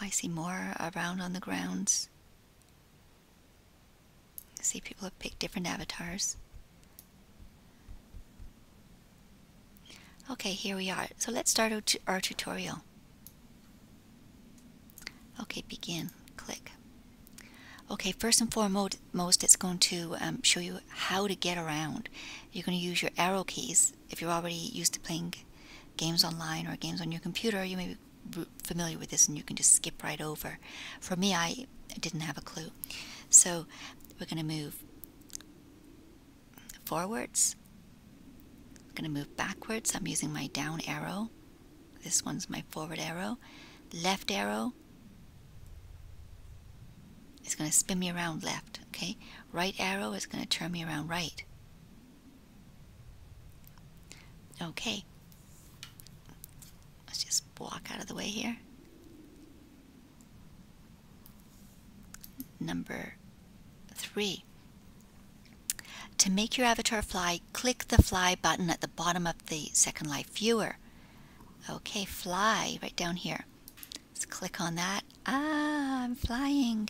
I see more around on the grounds. I see people have picked different avatars. Okay, here we are. So let's start our tutorial. Okay, begin. Click. Okay, first and foremost, it's going to show you how to get around. You're going to use your arrow keys. If you're already used to playing games online or games on your computer, you may be familiar with this and you can just skip right over. For me, I didn't have a clue. So we're going to move forwards. We're going to move backwards. I'm using my down arrow. This one's my forward arrow. Left arrow is going to spin me around left. Okay. Right arrow is going to turn me around right. Okay. Let's just walk out of the way here. Number 3. To make your avatar fly, click the fly button at the bottom of the Second Life viewer. Okay, fly right down here. Let's click on that. Ah, I'm flying.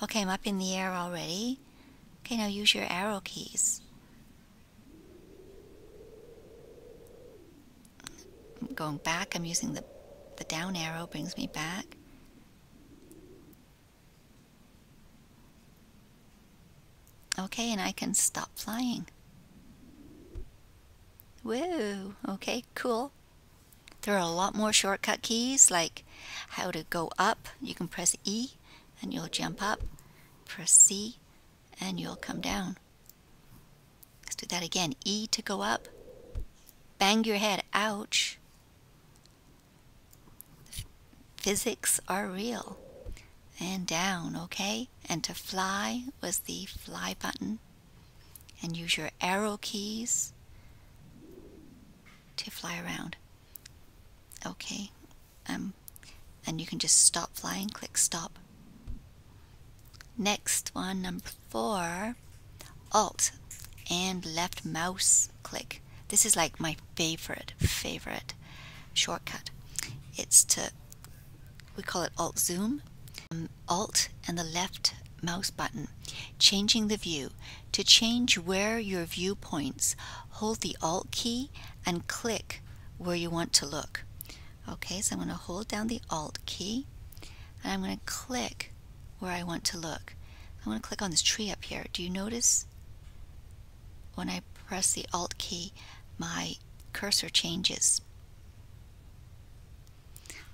Okay, I'm up in the air already. Okay, now use your arrow keys. I'm going back. I'm using the down arrow, brings me back. Okay, and I can stop flying. Whoa, okay, cool. There are a lot more shortcut keys, like how to go up. You can press E and you'll jump up. Press C and you'll come down. Let's do that again. E to go up. Bang your head. Ouch. Physics are real. And down, okay? And to fly was the fly button. And use your arrow keys to fly around. Okay. And you can just stop flying. Click stop. Next one, number 4. Alt and left mouse click. This is like my favorite shortcut. It's we call it Alt Zoom. Alt and the left mouse button. Changing the view. To change where your view points, hold the Alt key and click where you want to look. Okay, so I'm going to hold down the Alt key and I'm going to click where I want to look. I'm going to click on this tree up here. Do you notice when I press the Alt key, my cursor changes?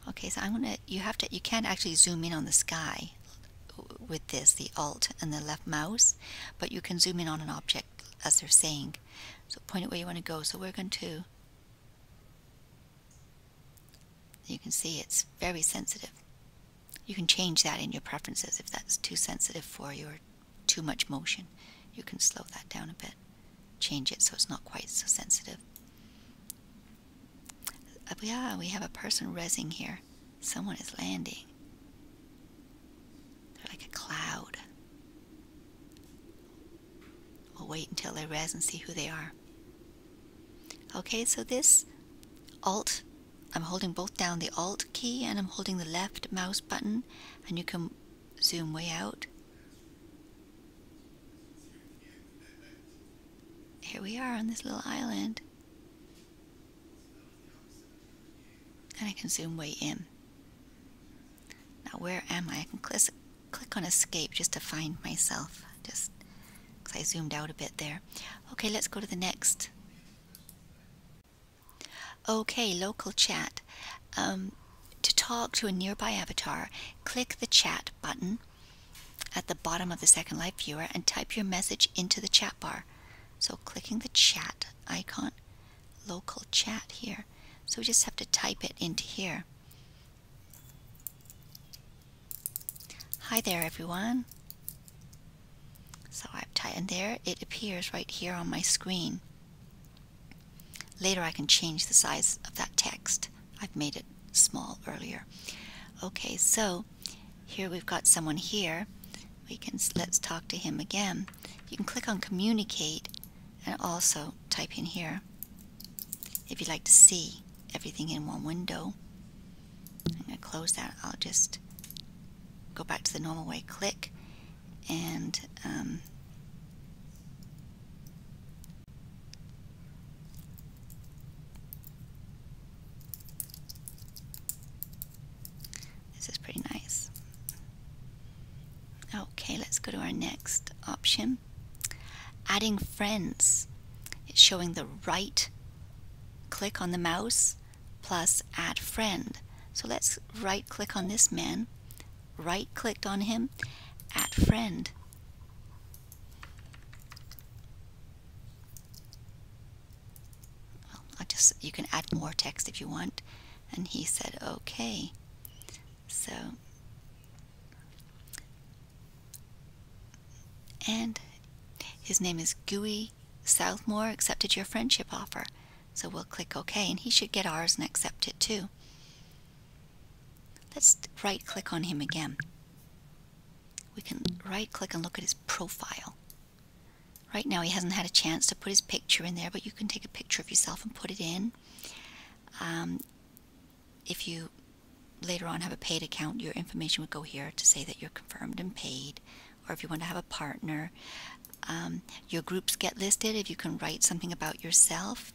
Okay, so you can't actually zoom in on the sky with this, the Alt and the left mouse, but you can zoom in on an object as they're saying. So point it where you want to go. So we're going to, you can see it's very sensitive. You can change that in your preferences if that's too sensitive for you or too much motion. You can slow that down a bit. Change it so it's not quite so sensitive. Yeah, we have a person rezzing here. Someone is landing. They're like a cloud. We'll wait until they res and see who they are. Okay, so this Alt, I'm holding both down the Alt key and I'm holding the left mouse button, and you can zoom way out. Here we are on this little island. And I can zoom way in. Now where am I? I can click on escape just to find myself, just because I zoomed out a bit there. Okay, let's go to the next. Okay, local chat. To talk to a nearby avatar, click the chat button at the bottom of the Second Life viewer and type your message into the chat bar. So clicking the chat icon, local chat here. So we just have to type it into here. Hi there, everyone. So I've typed in there. It appears right here on my screen. Later I can change the size of that text. I've made it small earlier. Okay, so here we've got someone here. Let's talk to him again. You can click on communicate and also type in here if you'd like to see everything in one window. I'm going to close that. I'll just go back to the normal way, click, and this is pretty nice. Okay, let's go to our next option. Adding friends. It's showing the right click on the mouse plus add friend. So let's right click on this man, right clicked on him, add friend. Well, you can add more text if you want, and he said okay. So, and his name is Gooey Southmore, accepted your friendship offer. So we'll click OK, and he should get ours and accept it too. Let's right click on him again. We can right click and look at his profile. Right now he hasn't had a chance to put his picture in there, but you can take a picture of yourself and put it in. If you later on have a paid account, your information would go here to say that you're confirmed and paid. Or if you want to have a partner, your groups get listed if you can write something about yourself.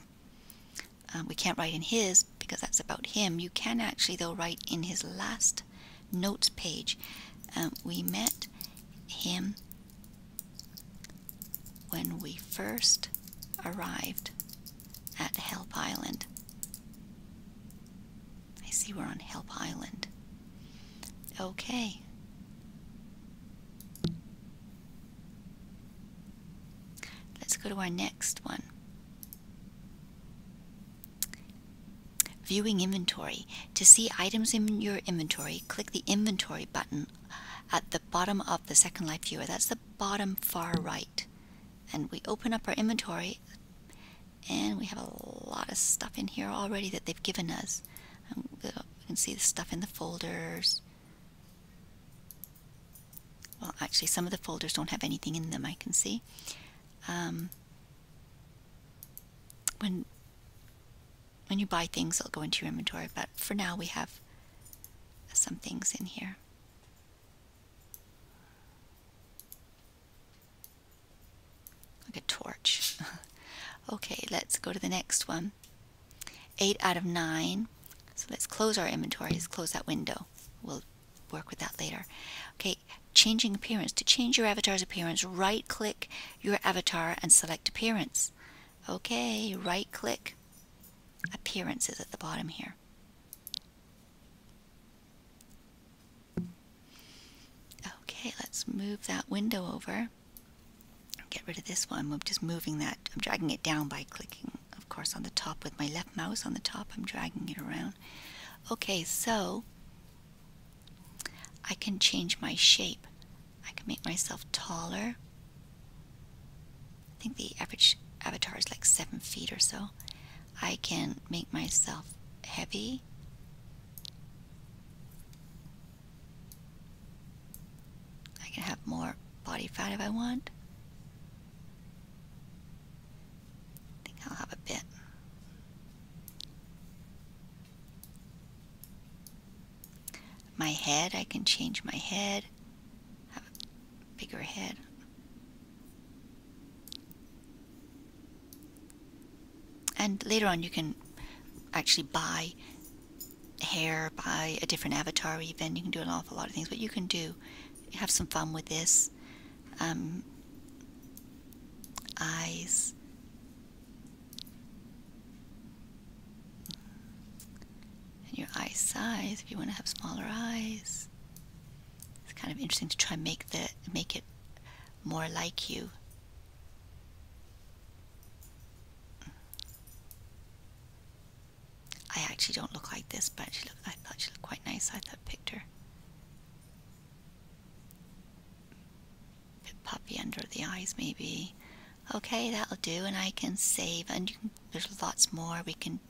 We can't write in his because that's about him. You can actually, though, write in his last notes page. We met him when we first arrived at Help Island. I see we're on Help Island. Okay. Let's go to our next one. Viewing inventory. To see items in your inventory, click the inventory button at the bottom of the Second Life viewer. That's the bottom far right. And we open up our inventory, and we have a lot of stuff in here already that they've given us. You can see the stuff in the folders. Well, actually, some of the folders don't have anything in them, I can see. When you buy things, it'll go into your inventory, but for now we have some things in here. Like a torch. Okay, let's go to the next one. 8 out of 9. So let's close our inventory. Let's close that window. We'll work with that later. Okay, changing appearance. To change your avatar's appearance, right-click your avatar and select appearance. Okay, right-click. Appearance is at the bottom here. Okay, let's move that window over. Get rid of this one. I'm just moving that. I'm dragging it down by clicking, of course, on the top with my left mouse on the top. I'm dragging it around. Okay, so I can change my shape. I can make myself taller. I think the average avatar is like 7 feet or so. I can make myself heavy. I can have more body fat if I want. I think I'll have a bit. My head, I can change my head. Have a bigger head. And later on you can actually buy hair, buy a different avatar even. You can do an awful lot of things, but you can have some fun with this. Eyes. And your eye size, if you want to have smaller eyes. It's kind of interesting to try and make it more like you. I actually don't look like this, but I thought she looked quite nice. I thought picked her. A bit puffy under the eyes, maybe. Okay, that'll do, and I can save. And there's lots more. We can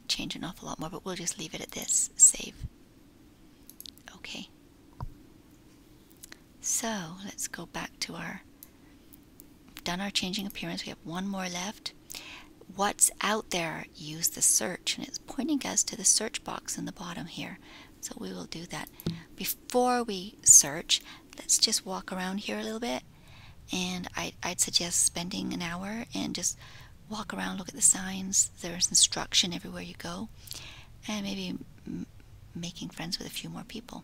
change an awful lot more, but we'll just leave it at this. Save. Okay. So let's go back to we've done our changing appearance. We have one more left. what's out there, use the search. And it's pointing us to the search box in the bottom here. So we will do that. Before we search, let's just walk around here a little bit. And I'd suggest spending an hour and just walk around, look at the signs. There's instruction everywhere you go. And maybe making friends with a few more people.